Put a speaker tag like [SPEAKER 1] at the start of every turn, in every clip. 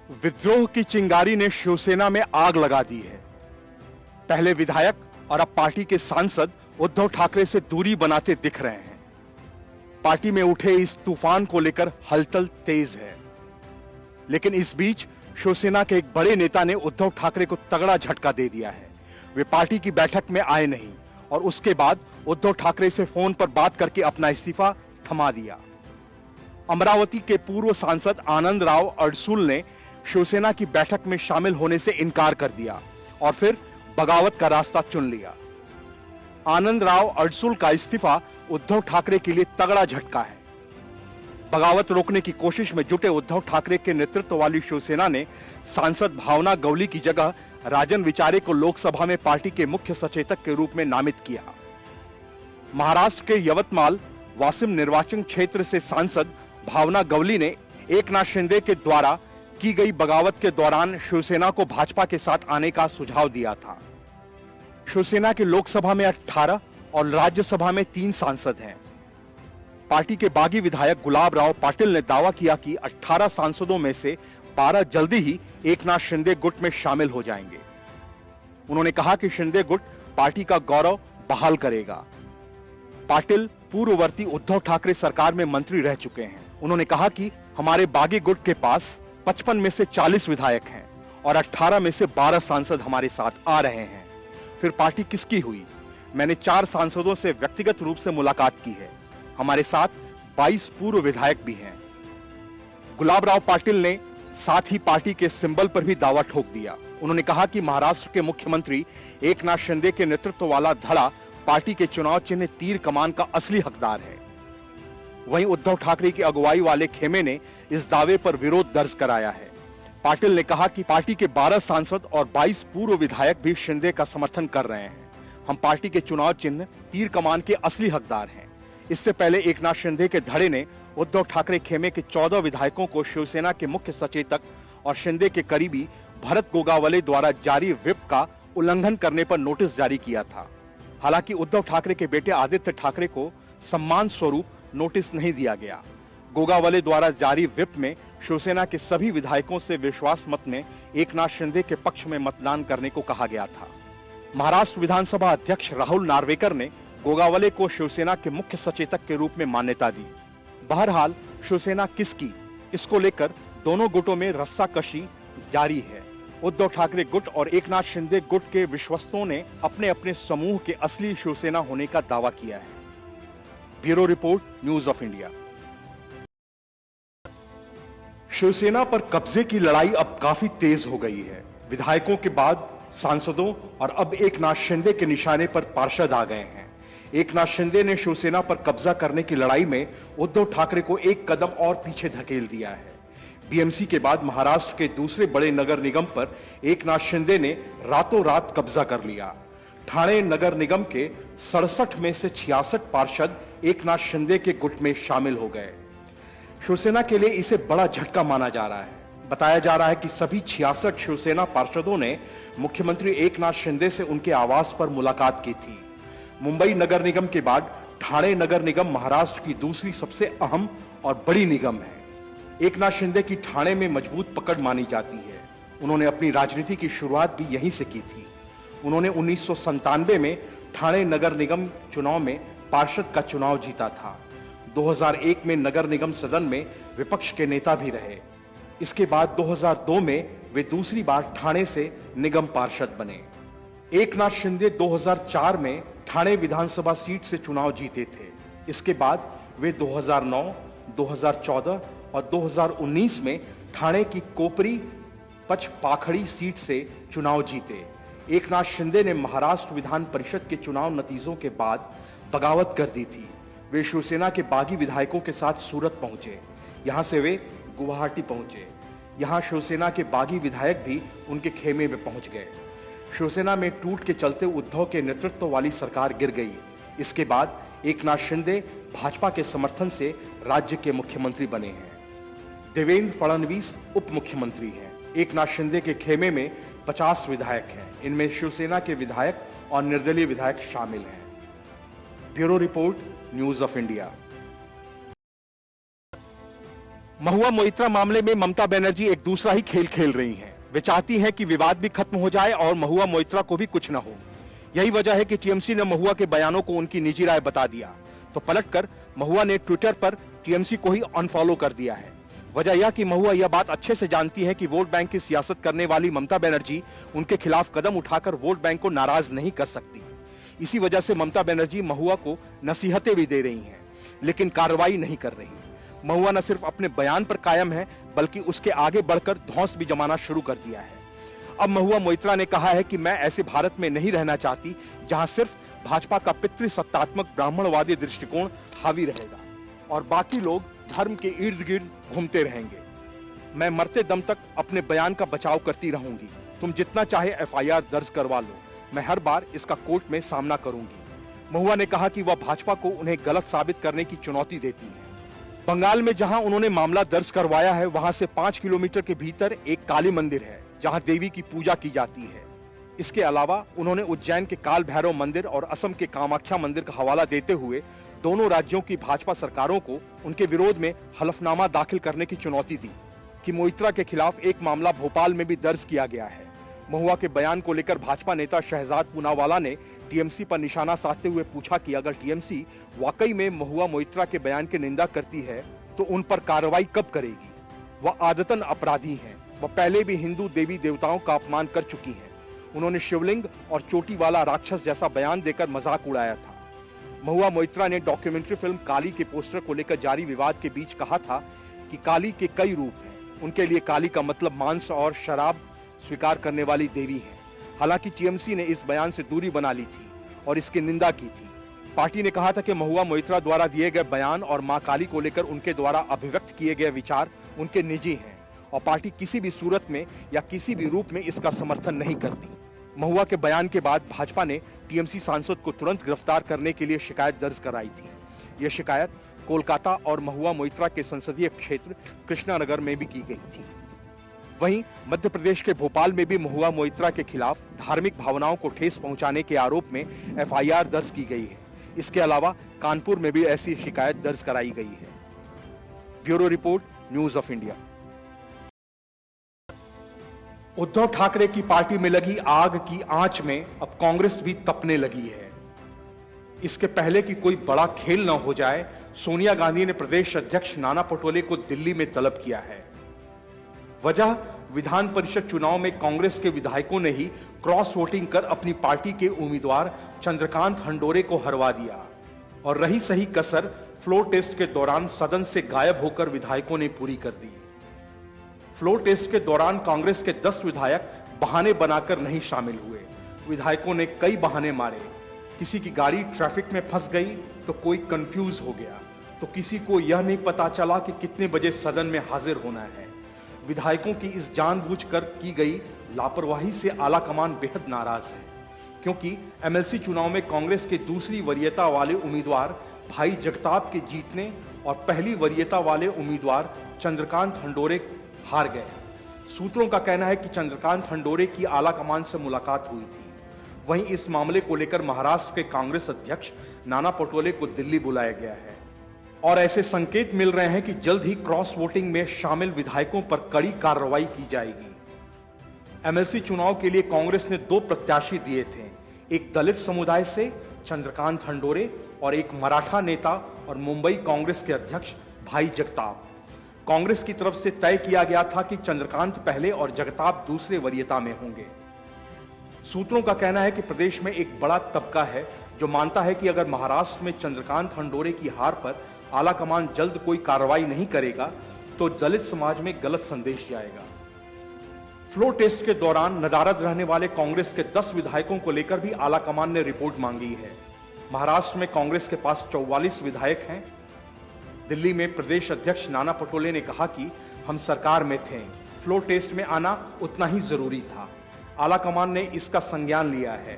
[SPEAKER 1] विद्रोह की चिंगारी ने शिवसेना में आग लगा दी है। पहले विधायक और अब पार्टी के सांसद उद्धव ठाकरे से दूरी बनाते दिख रहे हैं। पार्टी में उठे इस तूफान को लेकर हलचल तेज है, लेकिन इस बीच शिवसेना के एक बड़े नेता ने उद्धव ठाकरे को तगड़ा झटका दे दिया है। वे पार्टी की बैठक में आए नहीं और उसके बाद उद्धव ठाकरे से फोन पर बात करके अपना इस्तीफा थमा दिया। अमरावती के पूर्व सांसद आनंद राव अडसुल ने शिवसेना की बैठक में शामिल होने से इनकार कर दिया और फिर बगावत का रास्ता चुन लिया। आनंद राव अडसुल का इस्तीफा उद्धव ठाकरे के लिए तगड़ा झटका है। बगावत रोकने की कोशिश में जुटे उद्धव ठाकरे के नेतृत्व वाली शिवसेना ने सांसद भावना गवली की जगह राजन विचारे को लोकसभा में पार्टी के मुख्य सचेतक के रूप में नामित किया। महाराष्ट्र के यवतमाल वासिम निर्वाचन क्षेत्र से सांसद भावना गवली ने एकनाथ शिंदे के द्वारा की गई बगावत के दौरान शिवसेना को भाजपा के साथ आने का सुझाव दिया था। शिवसेना के लोकसभा में 18 और राज्यसभा में 3 सांसद हैं। पार्टी के बागी विधायक गुलाबराव पाटिल ने दावा किया कि 18 सांसदों में से 12 जल्दी ही एकनाथ शिंदे गुट में शामिल हो जाएंगे। उन्होंने कहा कि शिंदे गुट पार्टी का गौरव बहाल करेगा। पाटिल पूर्ववर्ती उद्धव ठाकरे सरकार में मंत्री रह चुके हैं। उन्होंने कहा कि हमारे बागी गुट के पास 55 में से 40 विधायक हैं और 18 में से 12 सांसद हमारे साथ आ रहे हैं। फिर पार्टी किसकी हुई? मैंने 4 सांसदों से व्यक्तिगत रूप से मुलाकात की है। हमारे साथ 22 पूर्व विधायक भी हैं। गुलाबराव पाटिल ने साथ ही पार्टी के सिंबल पर भी दावा ठोक दिया। उन्होंने कहा कि महाराष्ट्र के मुख्यमंत्री एकनाथ शिंदे के नेतृत्व वाला धड़ा पार्टी के चुनाव चिन्ह तीर कमान का असली हकदार है। वहीं उद्धव ठाकरे की अगुवाई वाले खेमे ने इस दावे पर विरोध दर्ज कराया है। पाटिल ने कहा कि पार्टी के 12 सांसद और 22 पूर्व विधायक भी शिंदे का समर्थन कर रहे हैं। हम पार्टी के चुनाव चिन्ह तीर कमान के असली हकदार हैं। इससे पहले एकनाथ शिंदे के धड़े ने उद्धव ठाकरे खेमे के 14 विधायकों को शिवसेना के मुख्य सचेतक और शिंदे के करीबी भरत गोगावले द्वारा जारी व्हिप का उल्लंघन करने पर नोटिस जारी किया था। हालांकि उद्धव ठाकरे के बेटे आदित्य ठाकरे को सम्मान स्वरूप नोटिस नहीं दिया गया। गोगावले द्वारा जारी व्हिप में शिवसेना के सभी विधायकों से विश्वास मत में एकनाथ शिंदे के पक्ष में मतदान करने को कहा गया था। महाराष्ट्र विधानसभा अध्यक्ष राहुल नार्वेकर ने गोगावले को शिवसेना के मुख्य सचेतक के रूप में मान्यता दी। बहरहाल शिवसेना किसकी, इसको लेकर दोनों गुटों में रस्साकशी जारी है। उद्धव ठाकरे गुट और एकनाथ शिंदे गुट के विश्वस्तों ने अपने अपने समूह के असली शिवसेना होने का दावा किया है। Bureau report, news of India. Shiv Sena पर कब्जे की लड़ाई अब काफी तेज हो गई है। विधायकों के बाद सांसदों और अब एकनाथ शिंदे के निशाने पर पार्षद आ गए हैं। एकनाथ शिंदे ने शिवसेना पर कब्जा करने की लड़ाई में उद्धव ठाकरे को एक कदम और पीछे धकेल दिया है। बीएमसी के बाद महाराष्ट्र के दूसरे बड़े नगर निगम पर एकनाथ शिंदे ने रातों रात कब्जा कर लिया। ठाणे नगर निगम के 67 में से 66 पार्षद एकनाथ शिंदे के गुट में शामिल हो गए। शिवसेना के लिए इसे बड़ा झटका माना जा रहा है। बताया जा रहा है कि सभी 66 शिवसेना पार्षदों ने मुख्यमंत्री एकनाथ शिंदे से उनके आवास पर मुलाकात की थी। मुंबई नगर निगम के बाद ठाणे नगर निगम महाराष्ट्र की दूसरी सबसे अहम और बड़ी निगम है। एकनाथ शिंदे की ठाणे में मजबूत पकड़ मानी जाती है। उन्होंने अपनी राजनीति की शुरुआत भी यहीं से की थी। उन्होंने 1997 में ठाणे नगर निगम चुनाव में पार्षद का चुनाव जीता था। 2001 में नगर निगम सदन में विपक्ष के नेता भी रहे। इसके बाद 2002 में वे दूसरी बार ठाणे से निगम पार्षद बने। एकनाथ शिंदे 2004 में ठाणे विधानसभा सीट से चुनाव जीते थे। इसके बाद वे 2009, 2014 और 2019 में ठाणे की कोपरी पचपाखड़ी सीट से चुनाव जीते। एकनाथ शिंदे ने महाराष्ट्र विधान परिषद के चुनाव नतीजों के बाद बगावत कर दी थी। वे शिवसेना के बागी विधायकों के साथ सूरत पहुंचे। यहां से वे गुवाहाटी पहुंचे। यहां शिवसेना के बागी विधायक भी उनके खेमे में पहुंच गए। शिवसेना में टूट के चलते उद्धव के नेतृत्व वाली सरकार गिर गई। इसके बाद एकनाथ शिंदे भाजपा के समर्थन से राज्य के मुख्यमंत्री बने हैं। देवेंद्र फडणवीस उप मुख्यमंत्री हैं। एकनाथ शिंदे के खेमे में 50 विधायक हैं। इनमें शिवसेना के विधायक और निर्दलीय विधायक शामिल हैं। Bureau report, news of India. Mahua Moitra मामले में ममता बनर्जी एक दूसरा ही खेल खेल रही हैं। वे चाहती हैं कि विवाद भी खत्म हो जाए और महुआ मोइत्रा को भी कुछ न हो। यही वजह है कि टीएमसी ने महुआ के बयानों को उनकी निजी राय बता दिया, तो पलटकर महुआ ने ट्विटर पर टीएमसी को ही अनफॉलो कर दिया है। वजह यह कि महुआ यह बात अच्छे से जानती है कि वोट बैंक की सियासत करने वाली ममता बनर्जी उनके खिलाफ कदम उठाकर वोट बैंक को नाराज नहीं कर सकती। इसी वजह से ममता बनर्जी महुआ को नसीहतें भी दे रही हैं, लेकिन कार्रवाई नहीं कर रही। महुआ न सिर्फ अपने बयान पर कायम है, बल्कि उसके आगे बढ़कर धौंस भी जमाना शुरू कर दिया है। अब महुआ मोइत्रा ने कहा है कि मैं ऐसे भारत में नहीं रहना चाहती जहां सिर्फ भाजपा का पितृसत्तात्मक ब्राह्मणवादी दृष्टिकोण हावी रहेगा और बाकी लोग धर्म के इर्द गिर्द घूमते रहेंगे। मैं मरते दम तक अपने बयान का बचाव करती रहूंगी। तुम जितना चाहे एफआईआर दर्ज करवा लो, मैं हर बार इसका कोर्ट में सामना करूंगी। महुआ ने कहा कि वह भाजपा को उन्हें गलत साबित करने की चुनौती देती है। बंगाल में जहां उन्होंने मामला दर्ज करवाया है, वहां से 5 किलोमीटर के भीतर एक काली मंदिर है जहां देवी की पूजा की जाती है। इसके अलावा उन्होंने उज्जैन के काल भैरव मंदिर और असम के कामाख्या मंदिर का हवाला देते हुए दोनों राज्यों की भाजपा सरकारों को उनके विरोध में हलफनामा दाखिल करने की चुनौती दी कि मोइत्रा के खिलाफ एक मामला भोपाल में भी दर्ज किया गया है। महुआ के बयान को लेकर भाजपा नेता शहजाद पूनावाला ने टीएमसी पर निशाना साधते हुए पूछा कि अगर टीएमसी वाकई में महुआ मोइत्रा के बयान की निंदा करती है तो उन पर कार्रवाई कब करेगी। वह आदतन अपराधी हैं। वह पहले भी हिंदू देवी देवताओं का अपमान कर चुकी हैं। उन्होंने शिवलिंग और चोटी वाला राक्षस जैसा बयान देकर मजाक उड़ाया था। महुआ मोइत्रा ने डॉक्यूमेंट्री फिल्म काली के पोस्टर को लेकर जारी विवाद के बीच कहा था कि काली के कई रूप हैं। उनके लिए काली का मतलब मांस और शराब स्वीकार करने वाली देवी है। हालांकि टीएमसी ने इस बयान से दूरी बना ली थी और इसकी निंदा की थी। पार्टी ने कहा था कि महुआ मोइत्रा द्वारा दिए गए बयान और मां काली को लेकर उनके द्वारा अभिव्यक्त किए गए विचार उनके निजी हैं और पार्टी किसी भी सूरत में या किसी भी रूप में इसका समर्थन नहीं करती। महुआ के बयान के बाद भाजपा ने टीएमसी सांसद को तुरंत गिरफ्तार करने के लिए शिकायत दर्ज कराई थी। यह शिकायत कोलकाता और महुआ मोइत्रा के संसदीय क्षेत्र कृष्णानगर में भी की गई थी। वहीं मध्य प्रदेश के भोपाल में भी महुआ मोइत्रा के खिलाफ धार्मिक भावनाओं को ठेस पहुंचाने के आरोप में एफआईआर दर्ज की गई है। इसके अलावा कानपुर में भी ऐसी शिकायत दर्ज कराई गई है। Bureau report, news of India. Uddhav Thackeray की पार्टी में लगी आग की आंच में अब कांग्रेस भी तपने लगी है। इसके पहले कि कोई बड़ा खेल न हो जाए, सोनिया गांधी ने प्रदेश अध्यक्ष नाना पटोले को दिल्ली में तलब किया है। वजह, विधान परिषद चुनाव में कांग्रेस के विधायकों ने ही क्रॉस वोटिंग कर अपनी पार्टी के उम्मीदवार चंद्रकांत हंडोरे को हरवा दिया और रही सही कसर फ्लोर टेस्ट के दौरान सदन से गायब होकर विधायकों ने पूरी कर दी। फ्लोर टेस्ट के दौरान कांग्रेस के 10 विधायक बहाने बनाकर नहीं शामिल हुए। विधायकों ने कई बहाने मारे। किसी की गाड़ी ट्रैफिक में फंस गई तो कोई कंफ्यूज हो गया, तो किसी को यह नहीं पता चला कि कितने बजे सदन में हाजिर होना है। विधायकों की इस जानबूझकर की गई लापरवाही से आलाकमान बेहद नाराज है, क्योंकि एमएलसी चुनाव में कांग्रेस के दूसरी वरीयता वाले उम्मीदवार भाई जगताप के जीतने और पहली वरीयता वाले उम्मीदवार चंद्रकांत हंडोरे हार गए। सूत्रों का कहना है कि चंद्रकांत हंडोरे की आलाकमान से मुलाकात हुई थी। वहीं इस मामले को लेकर महाराष्ट्र के कांग्रेस अध्यक्ष नाना पटोले को दिल्ली बुलाया गया है और ऐसे संकेत मिल रहे हैं कि जल्द ही क्रॉस वोटिंग में शामिल विधायकों पर कड़ी कार्रवाई की जाएगी। एमएलसी चुनाव के लिए कांग्रेस ने 2 प्रत्याशी दिए थे, एक दलित समुदाय से चंद्रकांत हंडोरे और एक मराठा नेता और मुंबई कांग्रेस के अध्यक्ष भाई जगताप। कांग्रेस की तरफ से तय किया गया था कि चंद्रकांत पहले और जगताप दूसरे वरीयता में होंगे। सूत्रों का कहना है कि प्रदेश में एक बड़ा तबका है जो मानता है कि अगर महाराष्ट्र में चंद्रकांत हंडोरे की हार पर आलाकमान जल्द कोई कार्रवाई नहीं करेगा तो दलित समाज में गलत संदेश जाएगा। फ्लोर टेस्ट के दौरान नदारद रहने वाले कांग्रेस के 10 विधायकों को लेकर भी आलाकमान ने रिपोर्ट मांगी है। महाराष्ट्र में कांग्रेस के पास 44 विधायक हैं। दिल्ली में प्रदेश अध्यक्ष नाना पटोले ने कहा कि हम सरकार में थे, फ्लोर टेस्ट में आना उतना ही जरूरी था। आलाकमान ने इसका संज्ञान लिया है।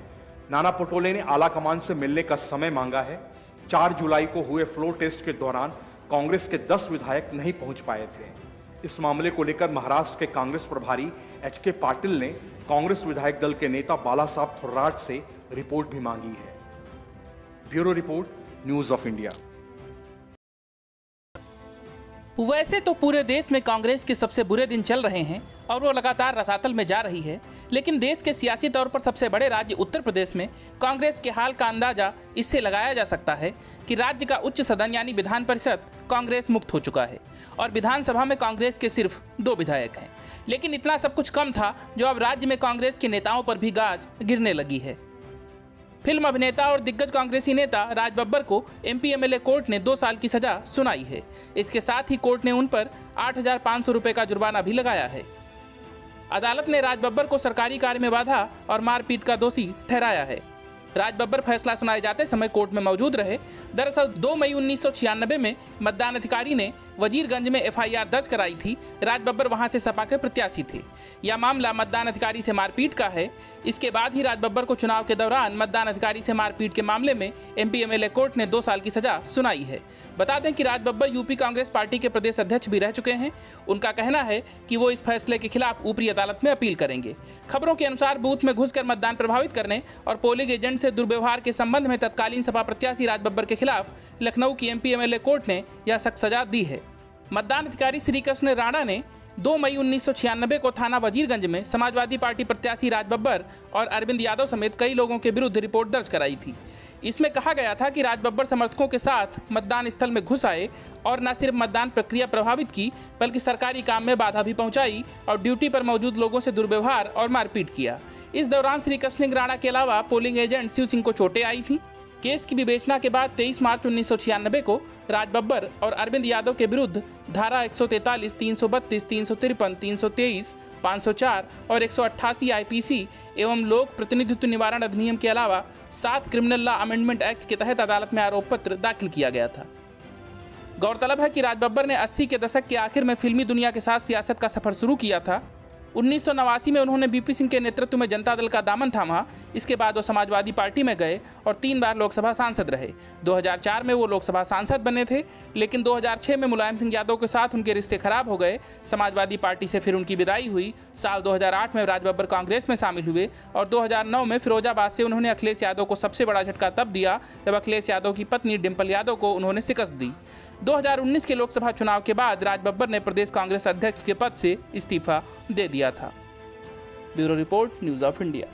[SPEAKER 1] नाना पटोले ने आलाकमान से मिलने का समय मांगा है। 4 जुलाई को हुए फ्लोर टेस्ट के दौरान कांग्रेस के 10 विधायक नहीं पहुंच पाए थे। इस मामले को लेकर महाराष्ट्र के कांग्रेस प्रभारी एच.के. पाटिल ने कांग्रेस विधायक दल के नेता बालासाहब थोराट से रिपोर्ट भी मांगी है। Bureau report, news of India.
[SPEAKER 2] वैसे तो पूरे देश में कांग्रेस के सबसे बुरे दिन चल रहे हैं और वो लगातार रसातल में जा रही है, लेकिन देश के सियासी तौर पर सबसे बड़े राज्य उत्तर प्रदेश में कांग्रेस के हाल का अंदाजा इससे लगाया जा सकता है कि राज्य का उच्च सदन यानी विधान परिषद कांग्रेस मुक्त हो चुका है और विधानसभा में कांग्रेस के सिर्फ 2 विधायक हैं। लेकिन इतना सब कुछ कम था जो अब राज्य में कांग्रेस के नेताओं पर भी गाज गिरने लगी है। फिल्म अभिनेता और दिग्गज कांग्रेसी नेता राज बब्बर को एमपी एमएलए कोर्ट ने 2 साल की सजा सुनाई है। इसके साथ ही कोर्ट ने उन पर 8,500 रुपए का जुर्माना भी लगाया है। अदालत ने राज बब्बर को सरकारी कार्य में बाधा और मारपीट का दोषी ठहराया है। राज बब्बर फैसला सुनाए जाते समय कोर्ट में मौजूद रहे। दरअसल 2 मई 1996 में मतदान अधिकारी ने वजीरगंज में एफआईआर दर्ज कराई थी। राज बब्बर वहां से सपा के प्रत्याशी थे। यह मामला मतदान अधिकारी से मारपीट का है। इसके बाद ही राज बब्बर को चुनाव के दौरान मतदान अधिकारी से मारपीट के मामले में एमपी एमएलए कोर्ट ने 2 साल की सजा सुनाई है। बता दें कि राज बब्बर यूपी कांग्रेस पार्टी के प्रदेश अध्यक्ष भी रह चुके हैं। उनका कहना है कि वो इस फैसले के खिलाफ ऊपरी अदालत में अपील करेंगे। खबरों के अनुसार बूथ में घुसकर मतदान प्रभावित करने और पोलिंग एजेंट से दुर्व्यवहार के संबंध में तत्कालीन सपा प्रत्याशी राज बब्बर के खिलाफ लखनऊ की एमपी एमएलए कोर्ट ने यह सख्त सजा दी है। मतदान अधिकारी श्री कृष्ण राणा ने 2 मई 1996 को थाना वजीरगंज में समाजवादी पार्टी प्रत्याशी राज बब्बर और अरविंद यादव समेत कई लोगों के विरुद्ध रिपोर्ट दर्ज कराई थी। इसमें कहा गया था कि राज बब्बर समर्थकों के साथ मतदान स्थल में घुस आए और न सिर्फ मतदान प्रक्रिया प्रभावित की बल्कि सरकारी काम में बाधा भी पहुंचाई और ड्यूटी पर मौजूद लोगों से दुर्व्यवहार और मारपीट किया। इस दौरान श्री कृष्ण राणा के अलावा पोलिंग एजेंट शिव सिंह को चोटें आई थी। केस की विवेचना के बाद 23 मार्च 1996 को राज बब्बर और अरविंद यादव के विरुद्ध धारा 143, 332, 353, 323, 504 और 188 आईपीसी एवं लोक प्रतिनिधित्व निवारण अधिनियम के अलावा 7 क्रिमिनल लॉ अमेंडमेंट एक्ट के तहत अदालत में आरोप पत्र दाखिल किया गया था। गौरतलब है कि राज बब्बर ने 80 के दशक के आखिर में फिल्मी दुनिया के साथ सियासत का सफर शुरू किया था। 1989 में उन्होंने बीपी सिंह के नेतृत्व में जनता दल का दामन थामा। इसके बाद वो समाजवादी पार्टी में गए और 3 बार लोकसभा सांसद रहे। 2004 में वो लोकसभा सांसद बने थे, लेकिन 2006 में मुलायम सिंह यादव के साथ उनके रिश्ते खराब हो गए। समाजवादी पार्टी से फिर उनकी विदाई हुई। साल 2008 में राज बब्बर कांग्रेस में शामिल हुए और 2009 में फिरोजाबाद से उन्होंने अखिलेश यादव को सबसे बड़ा झटका तब दिया जब अखिलेश यादव की पत्नी डिम्पल यादव को उन्होंने शिकस्त दी। 2019 के लोकसभा चुनाव के बाद राज बब्बर ने प्रदेश कांग्रेस अध्यक्ष के पद से इस्तीफा दे दिया था। Bureau report, news of India.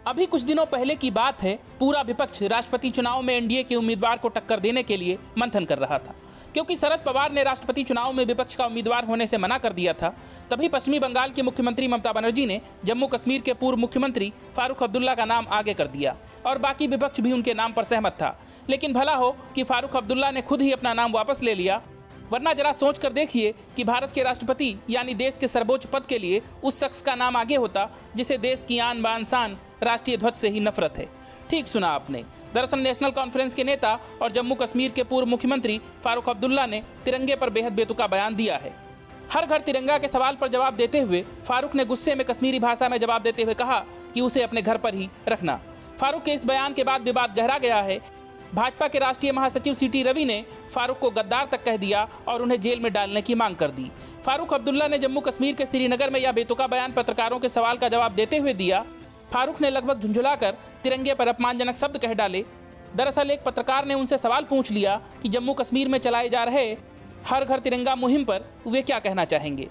[SPEAKER 2] अभी कुछ दिनों पहले की बात है, पूरा विपक्ष राष्ट्रपति चुनाव में एनडीए के उम्मीदवार को टक्कर देने के लिए मंथन कर रहा था। क्योंकि शरद पवार ने राष्ट्रपति चुनाव में विपक्ष का उम्मीदवार होने से मना कर दिया था, तभी पश्चिमी बंगाल की मुख्यमंत्री ममता बनर्जी ने जम्मू कश्मीर के पूर्व मुख्यमंत्री फारूक अब्दुल्ला का नाम आगे कर दिया और बाकी विपक्ष भी उनके नाम पर सहमत था। लेकिन भला हो कि फारूक अब्दुल्ला ने खुद ही अपना नाम वापस ले लिया, वरना जरा सोच कर देखिए कि भारत के राष्ट्रपति यानी देश के सर्वोच्च पद के लिए उस शख्स का नाम आगे होता जिसे देश की आन बान शान राष्ट्रीय ध्वज से ही नफरत है। ठीक सुना आपने। दरअसल नेशनल कॉन्फ्रेंस के नेता और जम्मू कश्मीर के पूर्व मुख्यमंत्री फारूक अब्दुल्ला ने तिरंगे पर बेहद बेतुका बयान दिया है। हर घर तिरंगा के सवाल पर जवाब देते हुए फारूक ने गुस्से में कश्मीरी भाषा में जवाब देते हुए कहा कि उसे अपने घर पर ही रखना। फारूक के इस बयान के बाद विवाद गहरा गया है। भाजपा के राष्ट्रीय महासचिव सीटी रवि ने फारूक को गद्दार तक कह दिया और उन्हें जेल में डालने की मांग कर दी। फारूक अब्दुल्ला ने जम्मू कश्मीर के श्रीनगर में यह बेतुका बयान पत्रकारों के सवाल का जवाब देते हुए दिया। फारूक ने लगभग झुंझुलाकर तिरंगे पर अपमानजनक शब्द कह डाले। दरअसल एक पत्रकार ने उनसे सवाल पूछ लिया कि जम्मू कश्मीर में चलाए जा रहे हर घर तिरंगा मुहिम पर वे क्या कहना चाहेंगे।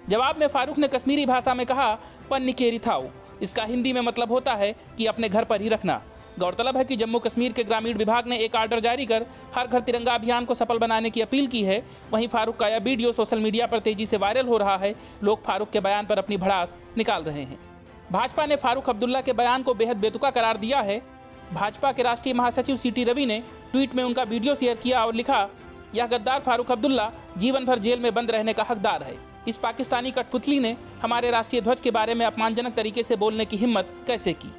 [SPEAKER 2] जवाब में फारूक ने कश्मीरी भाषा में कहा, पन्निकेरी थाओ। इसका हिंदी में मतलब होता है कि अपने घर पर ही रखना। गौरतलब है कि जम्मू कश्मीर के ग्रामीण विभाग ने एक आर्डर जारी कर हर घर तिरंगा अभियान को सफल बनाने की अपील की है। वहीं फारूक का यह वीडियो सोशल मीडिया पर तेजी से वायरल हो रहा है। लोग फारूक के बयान पर अपनी भड़ास निकाल रहे हैं। भाजपा ने फारूक अब्दुल्ला के बयान को बेहद बेतुका करार दिया है। भाजपा के राष्ट्रीय महासचिव सीटी रवि ने ट्वीट में उनका वीडियो शेयर किया और लिखा, यह गद्दार फारूक अब्दुल्ला जीवन भर जेल में बंद रहने का हकदार है। इस पाकिस्तानी कठपुतली ने हमारे राष्ट्रीय ध्वज के बारे में अपमानजनक तरीके से बोलने की हिम्मत कैसे की।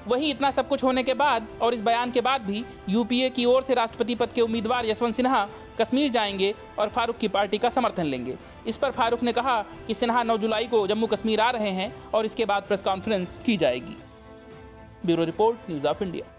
[SPEAKER 2] वहीं इतना सब कुछ होने के बाद और इस बयान के बाद भी यूपीए की ओर से राष्ट्रपति पद के उम्मीदवार यशवंत सिन्हा कश्मीर जाएंगे और फारूक की पार्टी का समर्थन लेंगे। इस पर फारूक ने कहा कि सिन्हा 9 जुलाई को जम्मू कश्मीर आ रहे हैं और इसके बाद प्रेस कॉन्फ्रेंस की जाएगी। Bureau report, news of India.